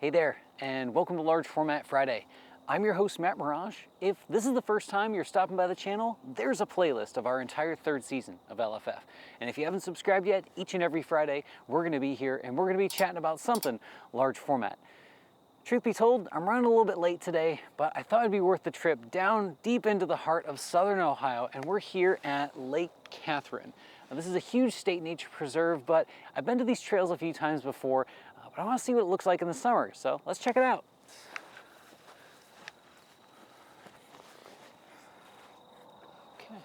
Hey there, and welcome to Large Format Friday. I'm your host, Matt Marrash. If this is the first time you're stopping by the channel, there's a playlist of our entire third season of LFF. And if you haven't subscribed yet, each and every Friday, we're gonna be here and we're gonna be chatting about something large format. Truth be told, I'm running a little bit late today, but I thought it'd be worth the trip down deep into the heart of Southern Ohio, and we're here at Lake Katharine. Now, this is a huge state nature preserve, but I've been to these trails a few times before, but I want to see what it looks like in the summer, so let's check it out. Okay.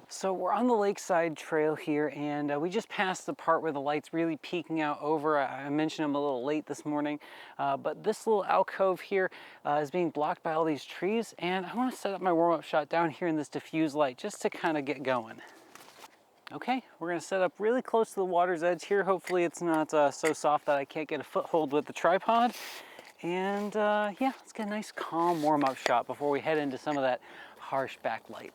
So we're on the lakeside trail here, and we just passed the part where the light's really peeking out over. I mentioned I'm a little late this morning, but this little alcove here is being blocked by all these trees, and I want to set up my warm-up shot down here in this diffuse light just to kind of get going. Okay, we're going to set up really close to the water's edge here. Hopefully it's not so soft that I can't get a foothold with the tripod. And yeah, let's get a nice calm warm-up shot before we head into some of that harsh backlight.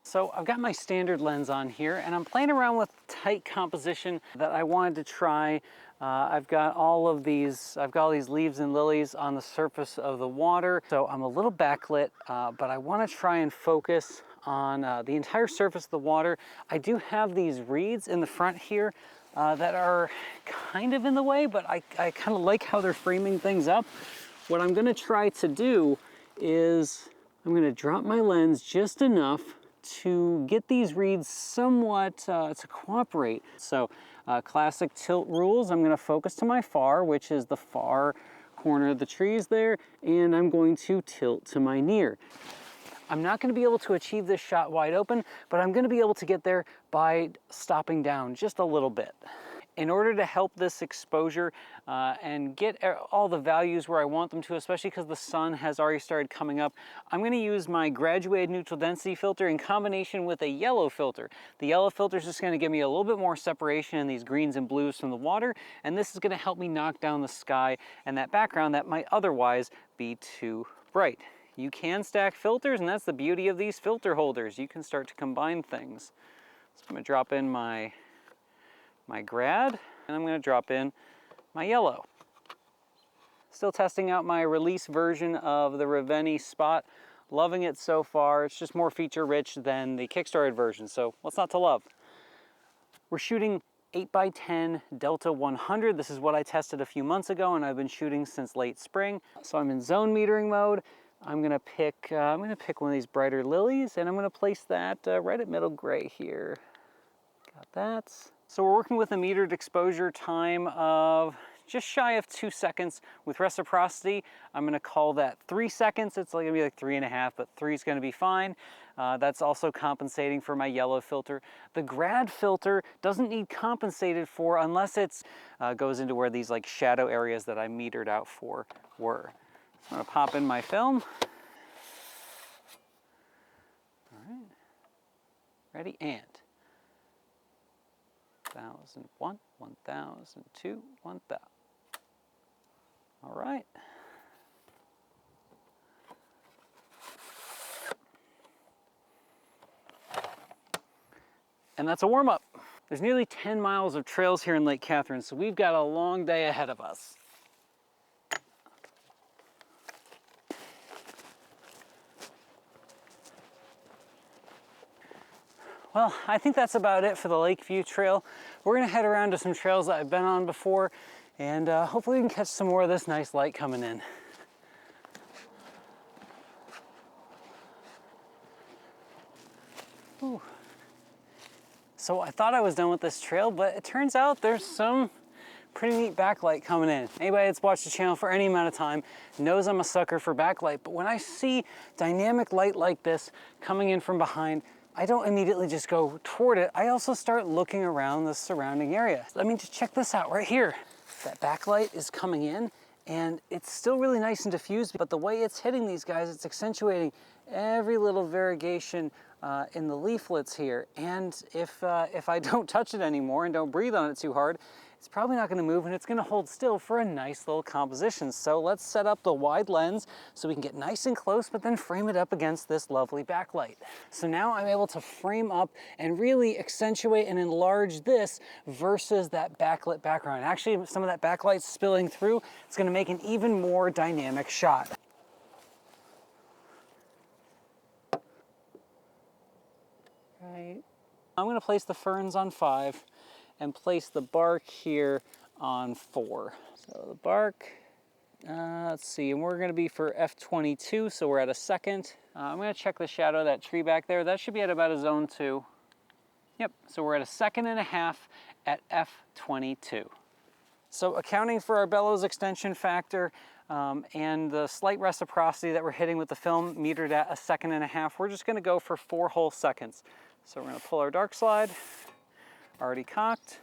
So I've got my standard lens on here, and I'm playing around with tight composition that I wanted to try. I've got all these leaves and lilies on the surface of the water, so I'm a little backlit, but I want to try and focus on the entire surface of the water. I do have these reeds in the front here that are kind of in the way, but I kind of like how they're framing things up. What I'm going to try to do is I'm going to drop my lens just enough to get these reeds somewhat to cooperate. So classic tilt rules, I'm going to focus to my far, which is the far corner of the trees there, and I'm going to tilt to my near. I'm not going to be able to achieve this shot wide open, but I'm going to be able to get there by stopping down just a little bit. In order to help this exposure and get all the values where I want them to, especially because the sun has already started coming up, I'm going to use my graduated neutral density filter in combination with a yellow filter. The yellow filter is just going to give me a little bit more separation in these greens and blues from the water, and this is going to help me knock down the sky and that background that might otherwise be too bright. You can stack filters, and that's the beauty of these filter holders. You can start to combine things. So I'm going to drop in my grad, and I'm going to drop in my yellow. Still testing out my release version of the Ravenni Spot. Loving it so far. It's just more feature rich than the Kickstarted version, so what's not to love? We're shooting 8x10 Delta 100. This is what I tested a few months ago, and I've been shooting since late spring. So I'm in zone metering mode. I'm gonna pick one of these brighter lilies, and I'm gonna place that right at middle gray here. Got that. So we're working with a metered exposure time of just shy of 2 seconds. With reciprocity, I'm going to call that 3 seconds. It's going to be like 3.5, but 3 is going to be fine. That's also compensating for my yellow filter. The grad filter doesn't need compensated for unless it's goes into where these like shadow areas that I metered out for were. So I'm going to pop in my film. All right, ready, and 1001, 1002, 1000. All right. And that's a warm-up. There's nearly 10 miles of trails here in Lake Katharine, so we've got a long day ahead of us. Well, I think that's about it for the Lakeview Trail. We're gonna head around to some trails that I've been on before, and hopefully we can catch some more of this nice light coming in. Ooh. So I thought I was done with this trail, but it turns out there's some Pretty neat backlight coming in. Anybody that's watched the channel for any amount of time knows I'm a sucker for backlight, but when I see dynamic light like this coming in from behind, I don't immediately just go toward it. I also start looking around the surrounding area. I mean, just check this out right here. That backlight is coming in and it's still really nice and diffused, but the way it's hitting these guys, it's accentuating every little variegation in the leaflets here. And if I don't touch it anymore and don't breathe on it too hard, it's probably not gonna move and it's gonna hold still for a nice little composition. So let's set up the wide lens so we can get nice and close, but then frame it up against this lovely backlight. So now I'm able to frame up and really accentuate and enlarge this versus that backlit background. Actually, some of that backlight spilling through, it's gonna make an even more dynamic shot. Right. I'm gonna place the ferns on 5 and place the bark here on 4. So the bark, let's see, and we're gonna be for F22, so we're at a second. I'm gonna check the shadow of that tree back there. That should be at about a zone 2. Yep, so we're at a 1.5 seconds at F22. So accounting for our bellows extension factor and the slight reciprocity that we're hitting with the film metered at a 1.5 seconds, we're just gonna go for 4 whole seconds. So we're gonna pull our dark slide, already cocked,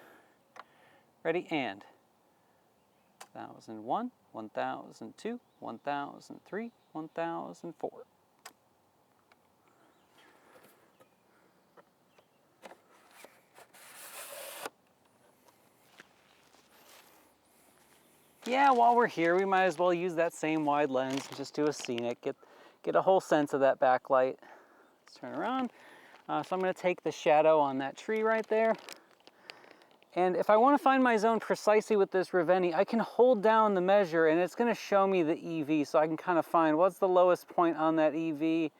ready, and 1001, 1002, 1003, 1004. Yeah, while we're here, we might as well use that same wide lens and just do a scenic, get a whole sense of that backlight. Let's turn around. So I'm gonna take the shadow on that tree right there. And if I wanna find my zone precisely with this Ravenni, I can hold down the measure and it's gonna show me the EV, so I can kind of find what's the lowest point on that EV.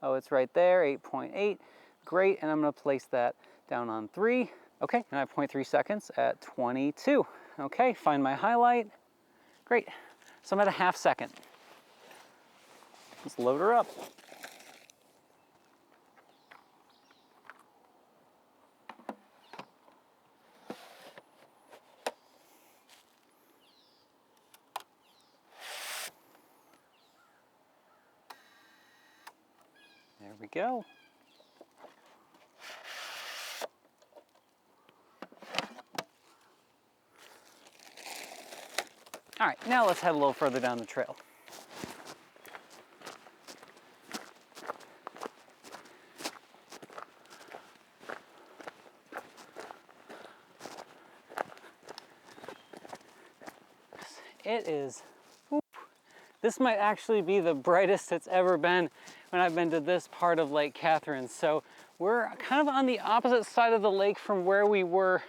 Oh, it's right there, 8.8. Great, and I'm gonna place that down on 3. Okay, and I have 0.3 seconds at 22. Okay, find my highlight. Great, so I'm at a 1/2 second. Let's load her up. There we go. All right, now let's head a little further down the trail. It is, this might actually be the brightest it's ever been when I've been to this part of Lake Katharine. So we're kind of on the opposite side of the lake from where we were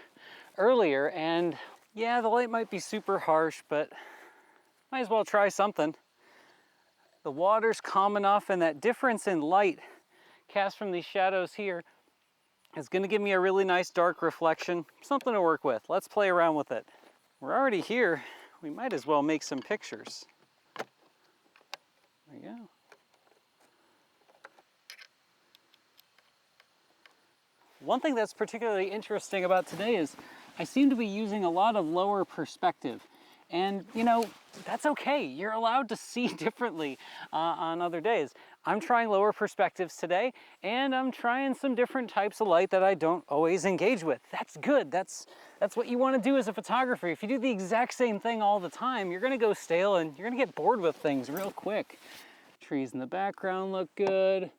earlier. And yeah, the light might be super harsh, but might as well try something. The water's calm enough, and that difference in light cast from these shadows here is gonna give me a really nice dark reflection, something to work with. Let's play around with it. We're already here. We might as well make some pictures. There we go. One thing that's particularly interesting about today is I seem to be using a lot of lower perspective. And you know, that's okay. You're allowed to see differently on other days. I'm trying lower perspectives today, and I'm trying some different types of light that I don't always engage with. That's good. That's what you want to do as a photographer. If you do the exact same thing all the time, you're going to go stale and you're going to get bored with things real quick. Trees in the background look good.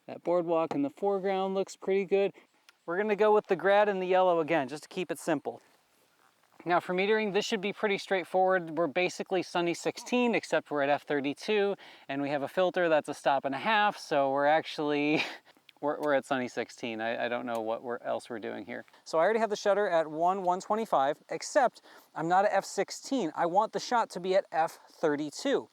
That boardwalk in the foreground looks pretty good. We're going to go with the grad and the yellow again, just to keep it simple. Now for metering, this should be pretty straightforward. We're basically sunny 16, except we're at F32, and we have a filter that's a 1.5 stops, so we're actually, we're at sunny 16. I don't know what else we're doing here. So I already have the shutter at 1/125, except I'm not at F16. I want the shot to be at F32.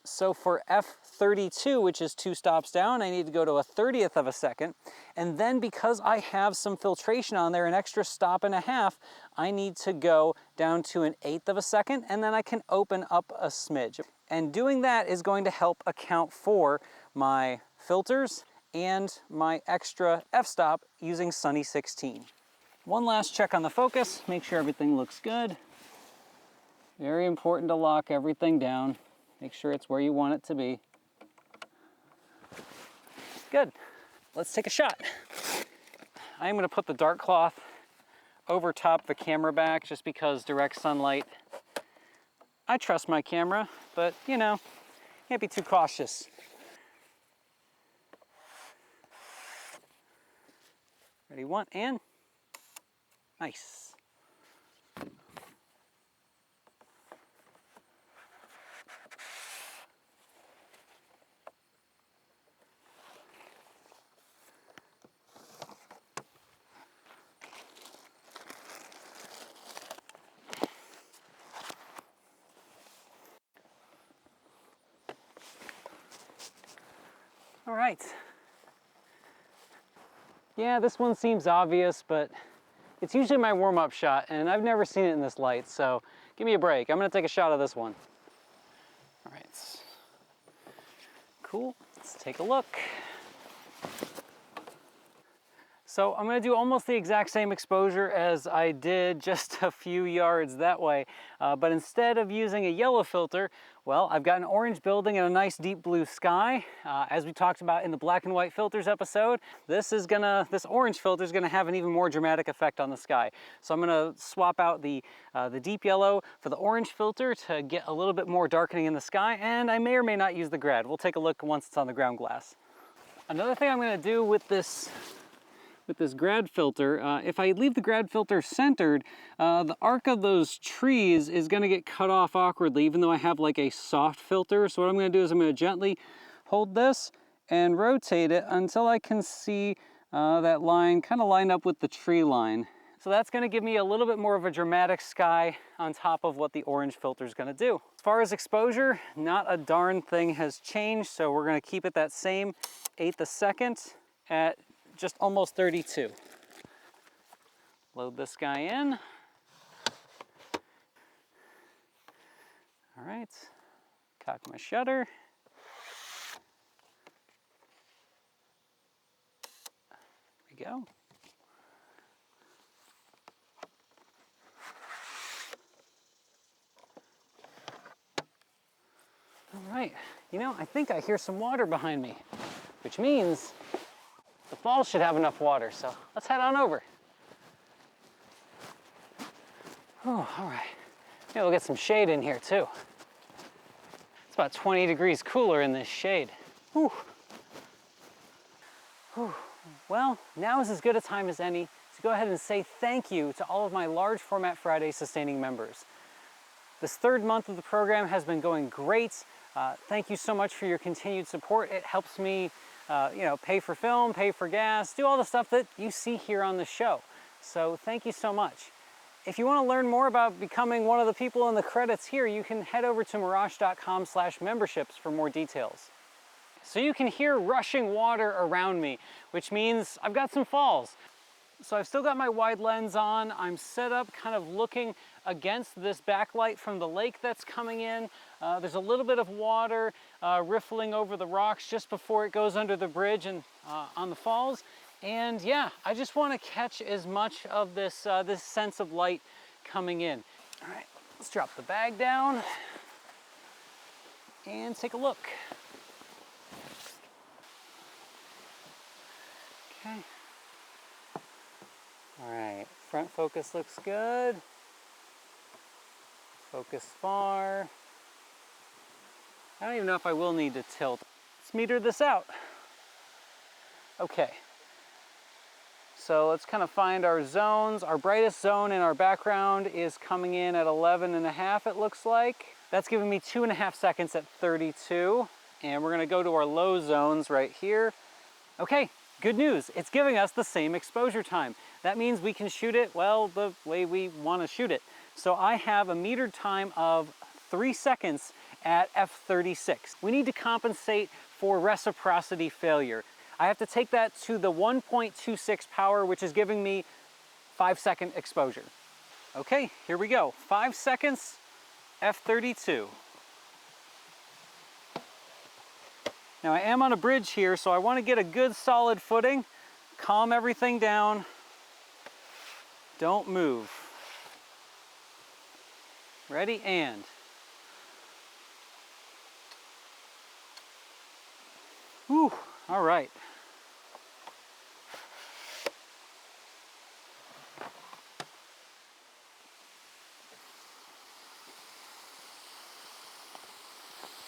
So for F32, which is 2 stops down, I need to go to a 1/30th of a second. And then because I have some filtration on there, an extra 1.5 stops, I need to go down to an 1/8 of a second, and then I can open up a smidge. And doing that is going to help account for my filters and my extra f-stop using sunny 16. One last check on the focus, make sure everything looks good. Very important to lock everything down. Make sure it's where you want it to be. Good, let's take a shot. I'm gonna put the dark cloth over top the camera back just because direct sunlight. I trust my camera, but you know, can't be too cautious. Ready, one, and nice. All right. Yeah, this one seems obvious, but it's usually my warm-up shot, and I've never seen it in this light, so give me a break. I'm gonna take a shot of this one. All right. Cool, let's take a look. So I'm gonna do almost the exact same exposure as I did just a few yards that way, but instead of using a yellow filter, well, I've got an orange building and a nice deep blue sky. As we talked about in the black and white filters episode, this orange filter is gonna have an even more dramatic effect on the sky. So I'm gonna swap out the deep yellow for the orange filter to get a little bit more darkening in the sky, and I may or may not use the grad. We'll take a look once it's on the ground glass. Another thing I'm gonna do with this grad filter, if I leave the grad filter centered, the arc of those trees is going to get cut off awkwardly, even though I have like a soft filter. So what I'm going to do is I'm going to gently hold this and rotate it until I can see that line kind of lined up with the tree line. So that's going to give me a little bit more of a dramatic sky on top of what the orange filter is going to do. As far as exposure, not a darn thing has changed, so we're going to keep it that same 1/8 a second at just almost 32. Load this guy in. All right, cock my shutter. There we go. All right, you know, I think I hear some water behind me, which means the falls should have enough water, so let's head on over. Oh, all right. Maybe we'll get some shade in here too. It's about 20 degrees cooler in this shade. Whew. Whew. Well, now is as good a time as any to go ahead and say thank you to all of my Large Format Friday sustaining members. This third month of the program has been going great. Thank you so much for your continued support. It helps me pay for film, pay for gas, do all the stuff that you see here on the show. So thank you so much. If you want to learn more about becoming one of the people in the credits here, you can head over to marrash.com/memberships for more details. So you can hear rushing water around me, which means I've got some falls. So I've still got my wide lens on. I'm set up kind of looking against this backlight from the lake that's coming in. There's a little bit of water riffling over the rocks just before it goes under the bridge and on the falls. And yeah, I just want to catch as much of this, this sense of light coming in. All right, let's drop the bag down and take a look. Okay. All right, front focus looks good. Focus far. I don't even know if I will need to tilt. Let's meter this out. Okay. So let's kind of find our zones. Our brightest zone in our background is coming in at 11.5, it looks like. That's giving me 2.5 seconds at 32. And we're gonna go to our low zones right here. Okay, good news. It's giving us the same exposure time. That means we can shoot it, well, the way we wanna shoot it. So I have a metered time of 3 seconds at f36. We need to compensate for reciprocity failure. I have to take that to the 1.26 power, which is giving me 5-second exposure. Okay, here we go. 5 seconds, f32. Now I am on a bridge here, so I want to get a good solid footing, calm everything down. Don't move. Ready, and. Whew, all right.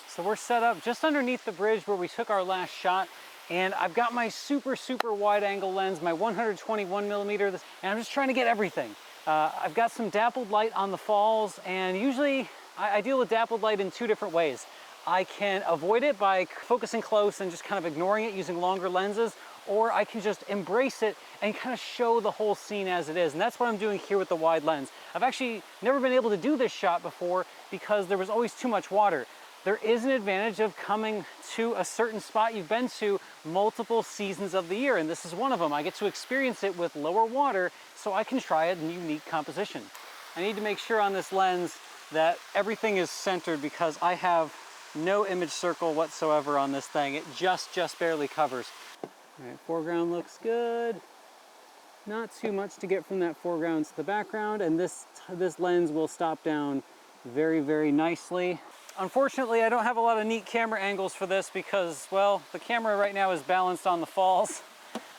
So we're set up just underneath the bridge where we took our last shot, and I've got my super wide angle lens, my 121mm, and I'm just trying to get everything. I've got some dappled light on the falls, and usually I deal with dappled light in two different ways. I can avoid it by focusing close and just kind of ignoring it using longer lenses, or I can just embrace it and kind of show the whole scene as it is. And that's what I'm doing here with the wide lens. I've actually never been able to do this shot before because there was always too much water. There is an advantage of coming to a certain spot you've been to multiple seasons of the year, and this is one of them. I get to experience it with lower water, so I can try a unique composition. I need to make sure on this lens that everything is centered because I have no image circle whatsoever on this thing. It just barely covers. All right, foreground looks good. Not too much to get from that foreground to the background, and this lens will stop down very nicely. Unfortunately, I don't have a lot of neat camera angles for this because, well, the camera right now is balanced on the falls,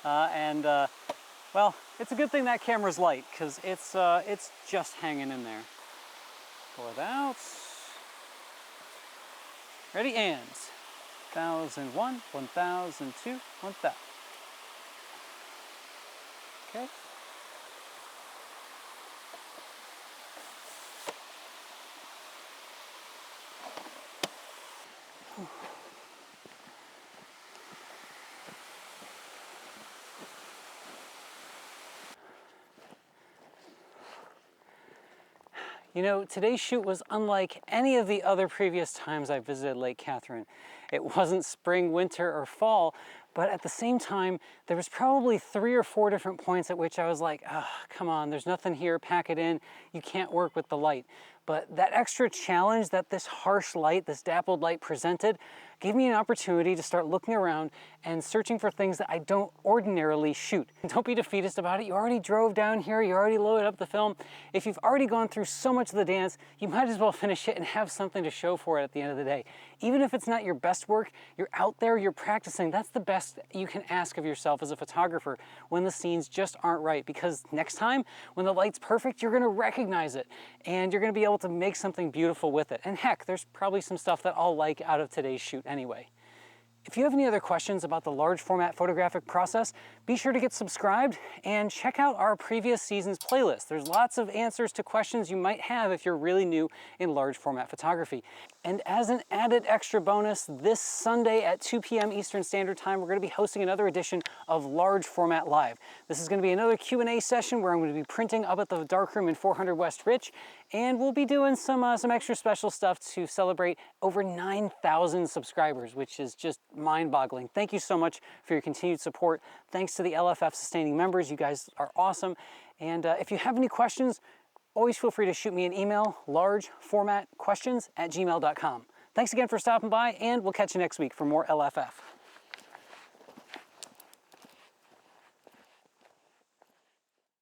well, it's a good thing that camera's light because it's just hanging in there. Pull it out. Ready, and 1001, 1002, 1000. Okay. You know, today's shoot was unlike any of the other previous times I visited Lake Katharine. It wasn't spring, winter, or fall, but at the same time, there was probably 3 or 4 different points at which I was like, oh, come on, there's nothing here, pack it in, you can't work with the light. But that extra challenge that this harsh light, this dappled light presented, gave me an opportunity to start looking around and searching for things that I don't ordinarily shoot. Don't be defeatist about it. You already drove down here, you already loaded up the film. If you've already gone through so much of the dance, you might as well finish it and have something to show for it at the end of the day. Even if it's not your best work, you're out there, you're practicing. That's the best you can ask of yourself as a photographer when the scenes just aren't right, because next time when the light's perfect, you're gonna recognize it and you're gonna be able to make something beautiful with it. And heck, there's probably some stuff that I'll like out of today's shoot anyway. If you have any other questions about the large format photographic process, be sure to get subscribed and check out our previous season's playlist. There's lots of answers to questions you might have if you're really new in large format photography. And as an added extra bonus, this Sunday at 2 p.m. Eastern Standard Time, we're going to be hosting another edition of Large Format Live. This is going to be another Q&A session where I'm going to be printing up at the darkroom in 400 West Rich, and we'll be doing some extra special stuff to celebrate over 9,000 subscribers, which is just mind-boggling. Thank you so much for your continued support. Thanks to the LFF sustaining members. You guys are awesome. And if you have any questions, always feel free to shoot me an email, largeformatquestions@gmail.com. Thanks again for stopping by, and we'll catch you next week for more LFF.